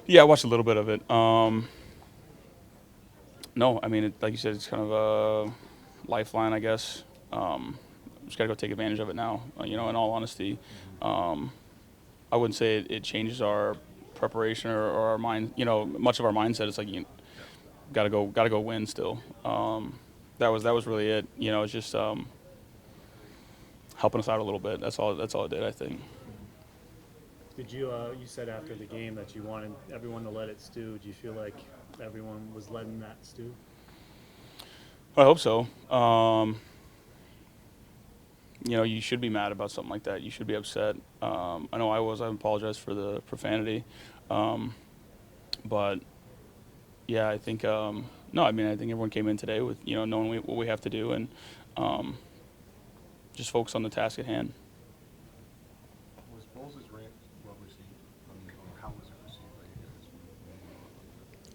Yeah, I watched a little bit of it. No, I mean, like you said, it's kind of a lifeline, I guess. Just got to go take advantage of it now. In all honesty, um, I wouldn't say it changes our preparation or our mind. Much of our mindset is like you got to go win still. That was really it. It's just helping us out a little bit. That's all. That's all it did, I think. Did you you said after the game that you wanted everyone to let it stew? Do you feel like everyone was letting that stew? I hope so. You should be mad about something like that. You should be upset. I know I was. I apologize for the profanity. Um, but yeah, I think no. I mean, I think everyone came in today with knowing what we have to do and um, just focus on the task at hand. Was Bowles' rant well received? Or how was it received by you guys?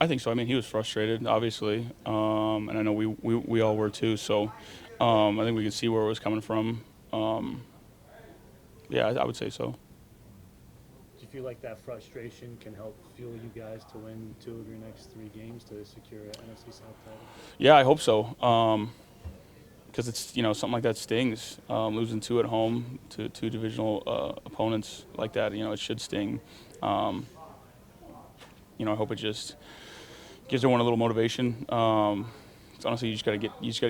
I think so. I mean, he was frustrated, obviously, and I know we all were too. So I think we could see where it was coming from. Um, yeah, I would say so. Do you feel like that frustration can help fuel you guys to win two of your next three games to secure an NFC South title? Yeah, I hope so. Because it's something like that stings. Losing two at home to two divisional opponents like that, it should sting. Um, I hope it just gives everyone a little motivation. So honestly, you just got to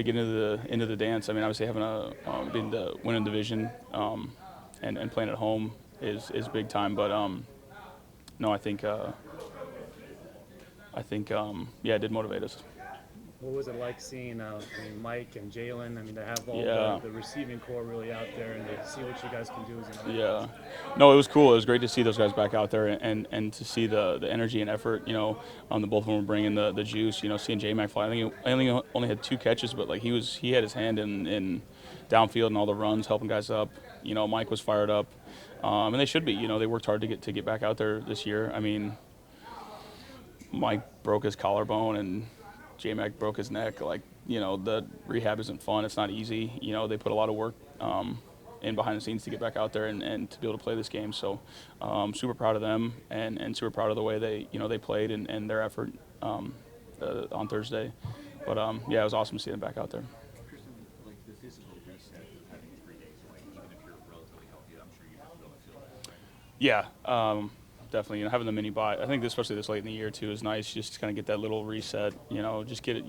get into the dance. I mean, obviously having a being the winning division and playing at home is big time. But no, I think yeah, it did motivate us. What was it like seeing Mike and Jalen? I mean, to have all Yeah. the receiving core really out there and to see what you guys can do as an Yeah, offense. no, it was cool. It was great to see those guys back out there and to see the energy and effort. The both of them were bringing the juice. Seeing J Mac fly. I think he only had two catches, but like he had his hand in downfield and all the runs, helping guys up. Mike was fired up, and they should be. They worked hard to get back out there this year. I mean, Mike broke his collarbone and J Mac broke his neck. Like the rehab isn't fun. It's not easy. They put a lot of work. In behind the scenes to get back out there and to be able to play this game. So super proud of them and super proud of the way they played and their effort on Thursday. But yeah, it was awesome to see them back out there. Tristan, like the physical reset of having 3 days away, even if you're relatively healthy, I'm sure you really feel that. Yeah, definitely. Having the mini bye, I think especially this late in the year too is nice. Just to kind of get that little reset. Just get it.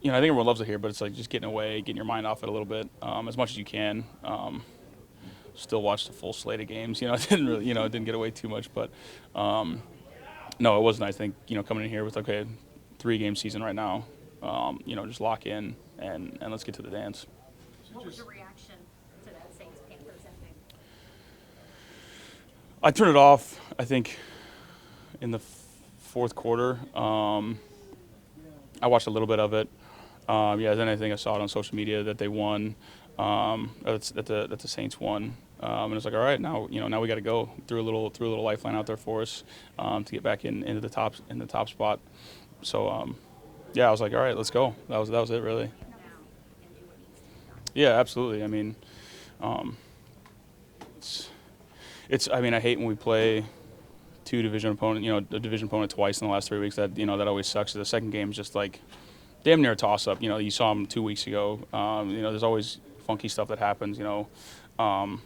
I think everyone loves it here, but it's like just getting away, getting your mind off it a little bit as much as you can. Still watched the full slate of games. It didn't really, it didn't get away too much, but um, no, it was nice. I think coming in here with okay, 3 game season right now. Just lock in and let's get to the dance. So What was just your reaction to that Saints Panthers ending? I turned it off. I think in the fourth quarter. I watched a little bit of it. Yeah, then I think I saw it on social media that they won. That the Saints won. And it's like, all right, now we got to go through a little lifeline out there for us to get back into the top spot. So yeah, I was like, all right, let's go. That was it really. Now and do what needs to be done. Yeah, absolutely. I mean, um, it's I mean I hate when we play two division opponent, a division opponent twice in the last 3 weeks. That always sucks. The second game is just like damn near a toss up. You saw them 2 weeks ago. There's always funky stuff that happens. Um,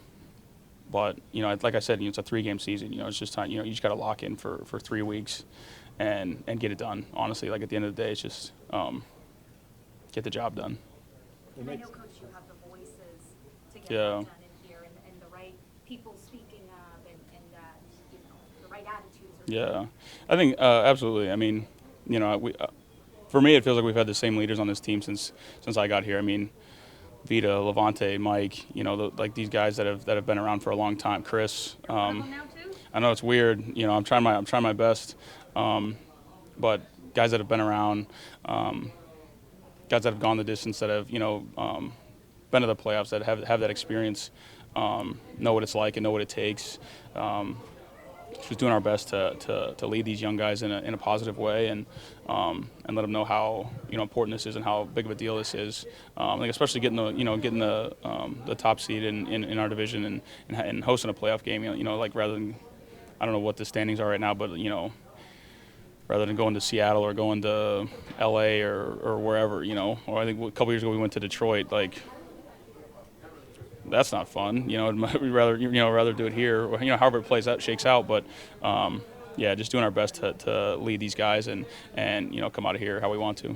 but like I said, it's a 3 game season. It's just time. You just got to lock in for 3 weeks and get it done. Honestly, like at the end of the day, it's just get the job done. It And I makes, know, Coach, you have the voices to get Yeah. that done in here and the right people speaking up and the right attitudes. Yeah, I think absolutely. I mean, for me, it feels like we've had the same leaders on this team since I got here. I mean, Vita, Levante, Mike, like these guys that have been around for a long time. Chris, One of them now, too? I know it's weird. I'm trying my best, but guys that have been around, guys that have gone the distance, that have been to the playoffs, that have that experience, know what it's like and know what it takes. Just doing our best to lead these young guys in a positive way and let them know how important this is and how big of a deal this is. I think especially getting the top seed in our division and hosting a playoff game. Like rather than I don't know what the standings are right now, but rather than going to Seattle or going to LA or wherever, or I think a couple years ago we went to Detroit, like that's not fun. We'd rather do it here, or, however it plays out, shakes out. But yeah, just doing our best to lead these guys and come out of here how we want to.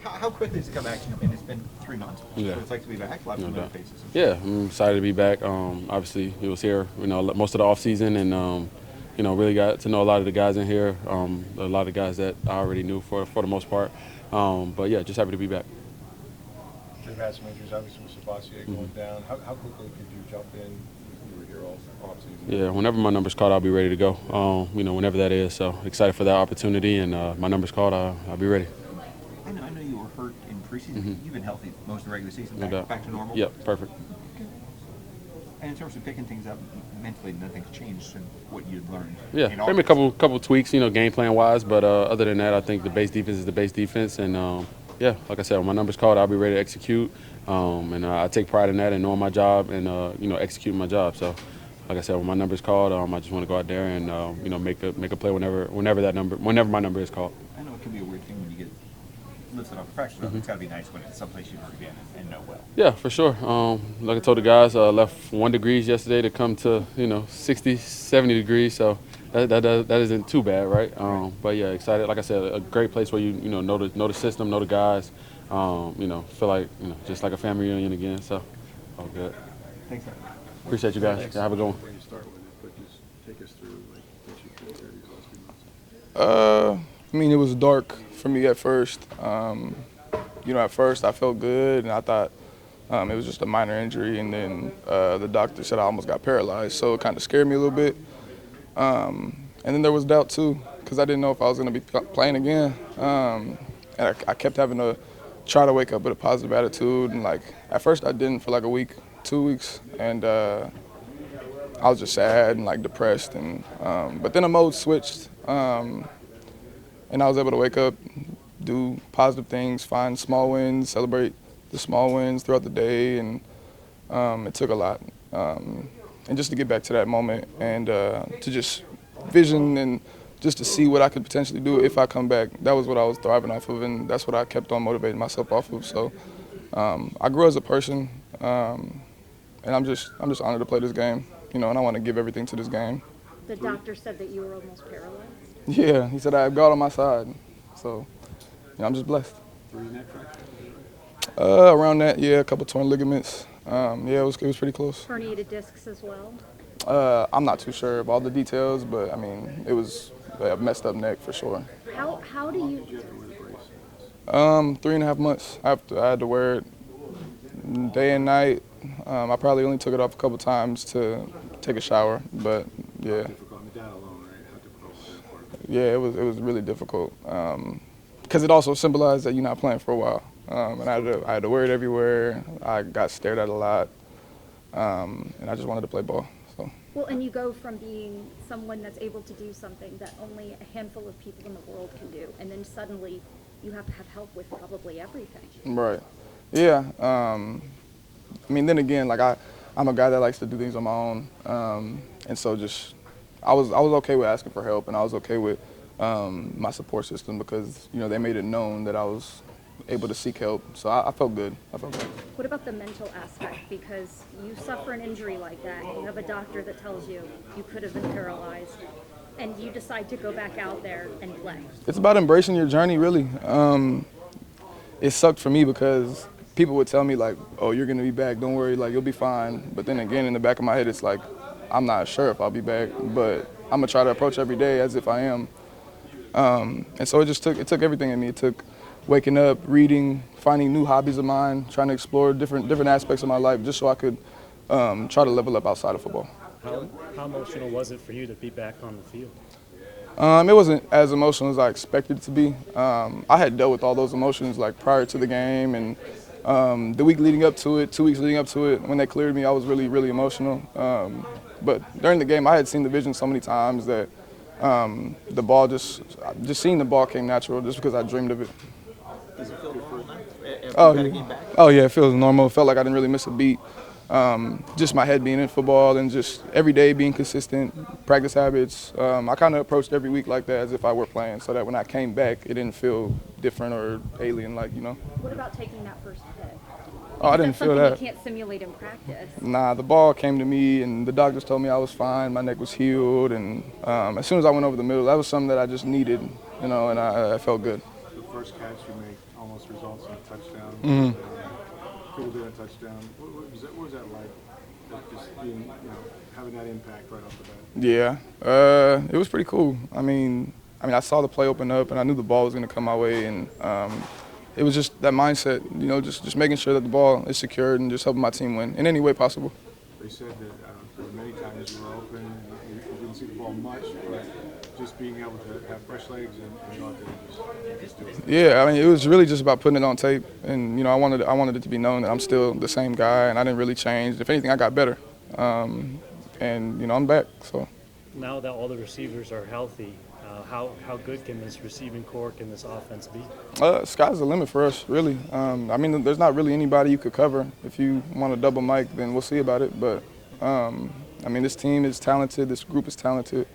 How quickly does it come back? I mean, it's been 3 months. Yeah. What it's like to be back, lots of familiar faces. Yeah, I'm excited to be back. Obviously, he was here, most of the offseason, and really got to know a lot of the guys in here. A lot of guys that I already knew for the most part. But yeah, just happy to be back. You've had some injuries, obviously with Sabathia going down. How quickly could you jump in? You were here all offseason. Yeah, whenever my number's called, I'll be ready to go. Whenever that is. So excited for that opportunity, and my number's called, I'll be ready. I know you were hurt in preseason. You've been healthy most of the regular season. Back to normal. Yep, perfect. And in terms of picking things up mentally, nothing's changed in what you'd learned. Yeah, maybe a couple tweaks, game plan wise, but other than that, I think the base defense is the base defense, and yeah, like I said, when my number's called, I'll be ready to execute, and I take pride in that and knowing my job and executing my job. So, like I said, when my number's called, I just want to go out there and make a play whenever my number is called. I know it can be a weird thing when you get lifted off a practice field. It's got to be nice when it's someplace you've already been and know well. Yeah, for sure. Like I told the guys, left 1 degree yesterday to come to 60, 70 degrees. So that isn't too bad, right? But yeah, excited. Like I said, a great place where you know the system, know the guys. Feel like just like a family reunion again. So all good. Thanks, man. Appreciate you guys. Yeah, have a good one. Where you start with it, but just take us through what you feel here these last 2 months. It was dark for me at first. At first I felt good, and I thought it was just a minor injury, and then the doctor said I almost got paralyzed, so it kind of scared me a little bit. And then there was doubt too, because I didn't know if I was going to be playing again. And I kept having to try to wake up with a positive attitude, and at first I didn't for a week, 2 weeks, and I was just sad and depressed, and but then the mode switched. And I was able to wake up, do positive things, find small wins, celebrate the small wins throughout the day, and it took a lot. And just to get back to that moment and to just vision and just to see what I could potentially do if I come back, that was what I was thriving off of, and that's what I kept on motivating myself off of. So I grew as a person, and I'm just honored to play this game, and I want to give everything to this game. The doctor said that you were almost paralyzed. Yeah, he said I have God on my side, so I'm just blessed. 3 neck fractures? Around that, yeah, a couple torn ligaments. Yeah, it was pretty close. Herniated discs as well. I'm not too sure of all the details, but it was a messed up neck for sure. How do you? 3.5 months. I had to wear it day and night. I probably only took it off a couple times to take a shower, but yeah. Difficult. I mean, that alone, right? How difficult was that part? Yeah, it was really difficult because it also symbolized that you're not playing for a while, and I had to wear it everywhere. I got stared at a lot, and I just wanted to play ball. So. Well, and you go from being someone that's able to do something that only a handful of people in the world can do, and then suddenly you have to have help with probably everything. Right. Yeah. Then again, I'm a guy that likes to do things on my own, and so I was okay with asking for help, and I was okay with my support system because they made it known that I was able to seek help. So I felt good. What about the mental aspect? Because you suffer an injury like that, you have a doctor that tells you you could have been paralyzed, and you decide to go back out there and play. It's about embracing your journey, really. It sucked for me because people would tell me oh, you're gonna be back, don't worry, you'll be fine. But then again, in the back of my head, it's I'm not sure if I'll be back, but I'm gonna try to approach every day as if I am. And so it took everything in me. It took waking up, reading, finding new hobbies of mine, trying to explore different aspects of my life just so I could try to level up outside of football. How emotional was it for you to be back on the field? It wasn't as emotional as I expected it to be. I had dealt with all those emotions prior to the game, and the week leading up to it, 2 weeks leading up to it, when they cleared me, I was really, really emotional. But during the game, I had seen the vision so many times that the ball just seeing the ball came natural just because I dreamed of it. Does it feel full now? Oh yeah, it feels normal. It felt like I didn't really miss a beat. just my head being in football and just every day being consistent, practice habits. I kind of approached every week like that as if I were playing, so that when I came back, it didn't feel different or alien-like, you know. What about taking that first hit? Oh, I didn't That's feel something that. you can't simulate in practice. Nah, the ball came to me, and the doctors told me I was fine. My neck was healed, and as soon as I went over the middle, that was something that I just needed, you know, and I felt good. The first catch you make almost results in a touchdown. People did a touchdown. What was that like? Just being, you know, having that impact right off the bat. Yeah, it was pretty cool. I mean, I saw the play open up, and I knew the ball was going to come my way, and it was just that mindset, you know, just making sure that the ball is secured and just helping my team win in any way possible. They said that there were many times you were open, you didn't see the ball much, but just being able to have fresh legs and go out there and just do it. Yeah, I mean, it was really just about putting it on tape, and you know, I wanted it to be known that I'm still the same guy, and I didn't really change. If anything, I got better, and you know, I'm back. So Now that all the receivers are healthy, how good can this receiving core, can this offense be? Sky's the limit for us, really. I mean, there's not really anybody you could cover. If you want to double Mike, then we'll see about it. But I mean, this team is talented, this group is talented,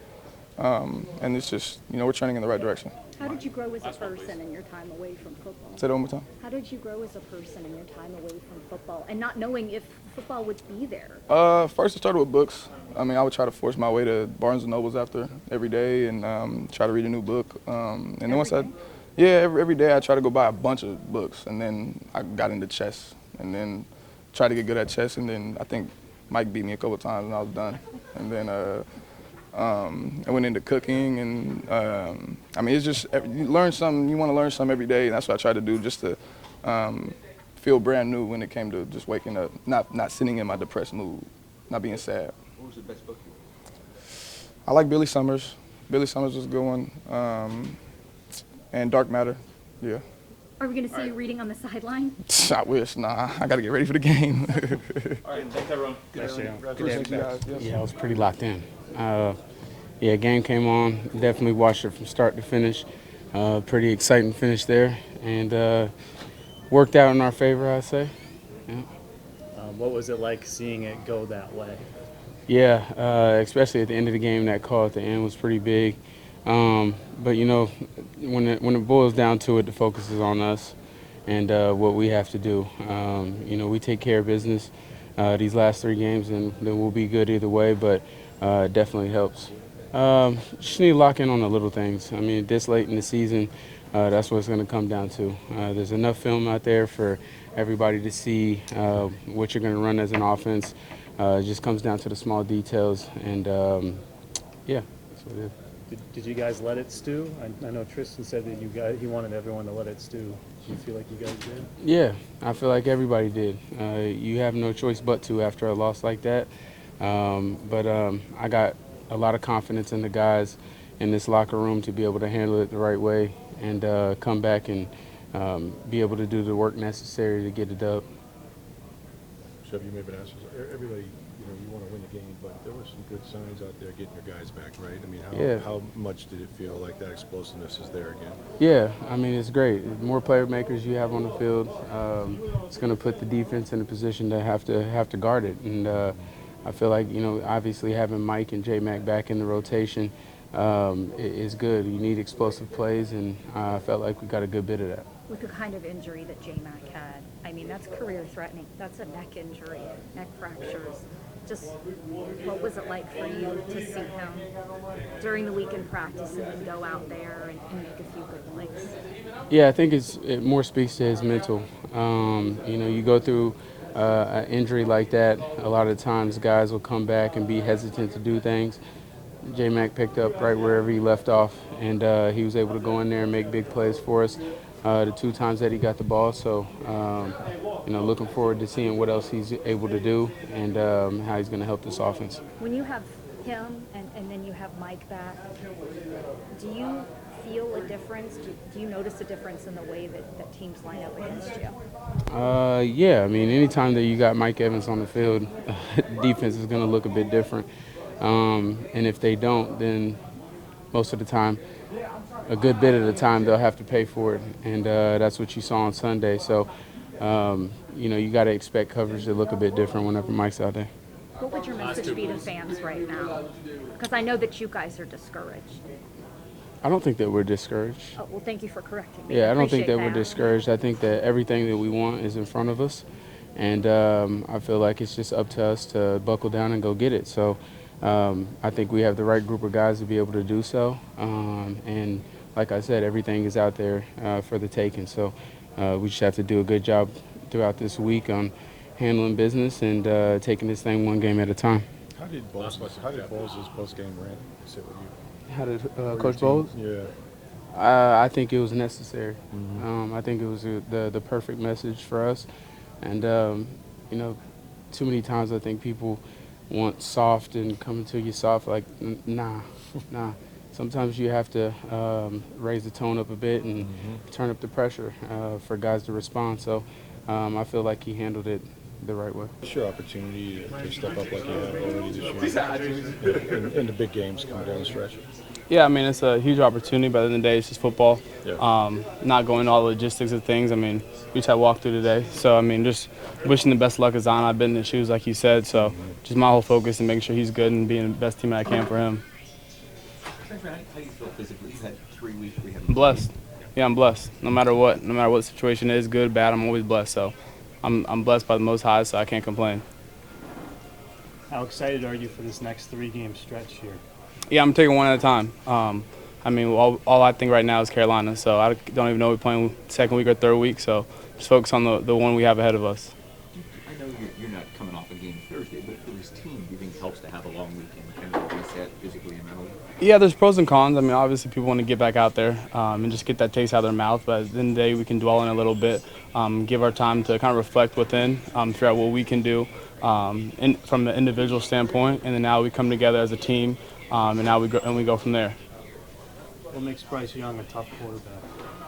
and it's just, you know, we're trending in the right direction. How did you grow as a person in your time away from football? Say that one more time. How did you grow as a person in your time away from football and not knowing if football would be there? First, I started with books. I mean, I would try to force my way to Barnes & Nobles after every day and try to read a new book. And then once every day I try to go buy a bunch of books. And then I got into chess and then tried to get good at chess. And then I think Mike beat me a couple of times and I was done. And then I went into cooking and I mean, it's just, you learn something, you want to learn something every day. And that's what I try to do, just to feel brand new when it came to just waking up, not sitting in my depressed mood, not being sad. What was the best book you read? I like Billy Summers. Billy Summers was a good one. And Dark Matter, yeah. Are we going to see you reading on the sideline? I wish, nah. I got to get ready for the game. All right, thanks everyone. Nice to Appreciate you guys. Yes. Yeah, I was pretty locked in. Yeah, game came on. Definitely watched it from start to finish. Pretty exciting finish there, and worked out in our favor, I'd say. Yeah. What was it like seeing it go that way? Yeah, especially at the end of the game, that call at the end was pretty big. But you know, when it boils down to it, the focus is on us and what we have to do. You know, we take care of business these last 3 games, and then we'll be good either way. But it definitely helps. Just need to lock in on the little things. I mean, this late in the season, that's what it's going to come down to. There's enough film out there for everybody to see what you're going to run as an offense. It just comes down to the small details, and yeah, that's what it is. Did you guys let it stew? I know Tristan said that he wanted everyone to let it stew. Do you feel like you guys did? Yeah, I feel like everybody did. You have no choice but to after a loss like that. But I got a lot of confidence in the guys in this locker room to be able to handle it the right way and come back and be able to do the work necessary to get the dub. Chef, you may have been asked, everybody, you know, you want to win the game, but there were some good signs out there getting your guys back, right? I mean, how much did it feel like that explosiveness is there again? Yeah, I mean, it's great. The more playmakers you have on the field, it's going to put the defense in a position to have to guard it. And I feel like, you know, obviously having Mike and J-Mac back in the rotation is good. You need explosive plays, and I felt like we got a good bit of that. With the kind of injury that J-Mac had, I mean, that's career-threatening. That's a neck injury, neck fractures. Just what was it like for you to see him during the week in practice and then go out there and make a few good plays? Yeah, I think it more speaks to his mental. You know, you go through an injury like that, a lot of times guys will come back and be hesitant to do things. J-Mac picked up right wherever he left off, and he was able to go in there and make big plays for us the 2 times that he got the ball. So, you know, looking forward to seeing what else he's able to do and how he's going to help this offense. When you have him and then you have Mike back, do you feel a difference? Do you notice a difference in the way that teams line up against you? Yeah, I mean, anytime that you got Mike Evans on the field, defense is going to look a bit different. And if they don't, then most of the time, a good bit of the time, they'll have to pay for it. And that's what you saw on Sunday. So you got to expect coverage to look a bit different whenever Mike's out there. What would your message be to fans right now? Because I know that you guys are discouraged. I don't think that we're discouraged. Oh, well, thank you for correcting me. Yeah, I don't think appreciate that we're discouraged. I think that everything that we want is in front of us. And I feel like it's just up to us to buckle down and go get it. So I think we have the right group of guys to be able to do so. And like I said, everything is out there for the taking. So we just have to do a good job throughout this week on handling business and taking this thing one game at a time. How did Bowles' post-game rant sit with you? How did Coach Bowles? Yeah. I think it was necessary. I think it was the perfect message for us. And, too many times I think people want soft and coming to you soft. Like, nah. Sometimes you have to raise the tone up a bit and turn up the pressure for guys to respond. So I feel like he handled it the right way. What's your opportunity to step up like you have already this year in the big games coming down the stretch? Yeah, I mean, it's a huge opportunity, but at the end of the day, it's just football. Yeah. Not going into all the logistics of things. I mean, we just had walk through today. So, I mean, just wishing the best luck is on. I've been in his shoes, like you said. So, just my whole focus and making sure he's good and being the best team I can for him. How do you feel physically? You've had 3 weeks where you haven't I'm blessed. Yeah, I'm blessed. No matter what the situation is, good, bad, I'm always blessed. So, I'm blessed by the Most High, so I can't complain. How excited are you for this next 3-game stretch here? Yeah, I'm taking one at a time. I mean, all I think right now is Carolina, so I don't even know if we're playing second week or third week, so just focus on the one we have ahead of us. I know you're not coming off a game Thursday, but for this team, do you think it helps to have a long weekend, kind of reset physically and mentally? Yeah, there's pros and cons. I mean, obviously people want to get back out there and just get that taste out of their mouth, but at the end of the day, we can dwell on it a little bit, give our time to kind of reflect within, figure out what we can do from an individual standpoint, and then now we come together as a team, and now we go from there. What makes Bryce Young a tough quarterback?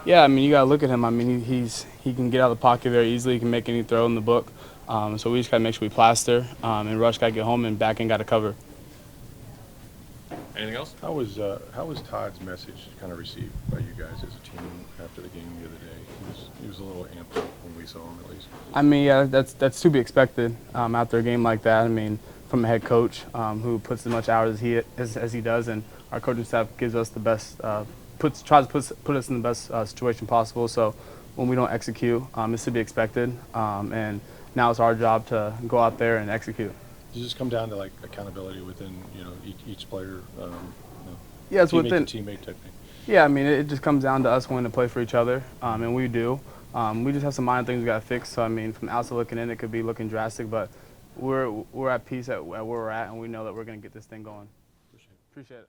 Yeah, I mean, you got to look at him. I mean, he can get out of the pocket very easily. He can make any throw in the book. So we just got to make sure we plaster, and Rush got to get home, and back end got to cover. Anything else? How was Todd's message kind of received by you guys as a team after the game the other day? He was a little amped up when we saw him, at least. I mean, yeah, that's to be expected after a game like that. I mean, from a head coach who puts as much hours as he does, and our coaching staff gives us the best, tries to put us in the best situation possible. So when we don't execute, it's to be expected, and now it's our job to go out there and execute. Does this come down to like accountability within each player? Yeah, it's teammate within to teammate type thing. Yeah, I mean, it just comes down to us wanting to play for each other, and we do. We just have some minor things we got to fix. So I mean, from outside looking in, it could be looking drastic, but we're at peace at where we're at, and we know that we're going to get this thing going. Appreciate it.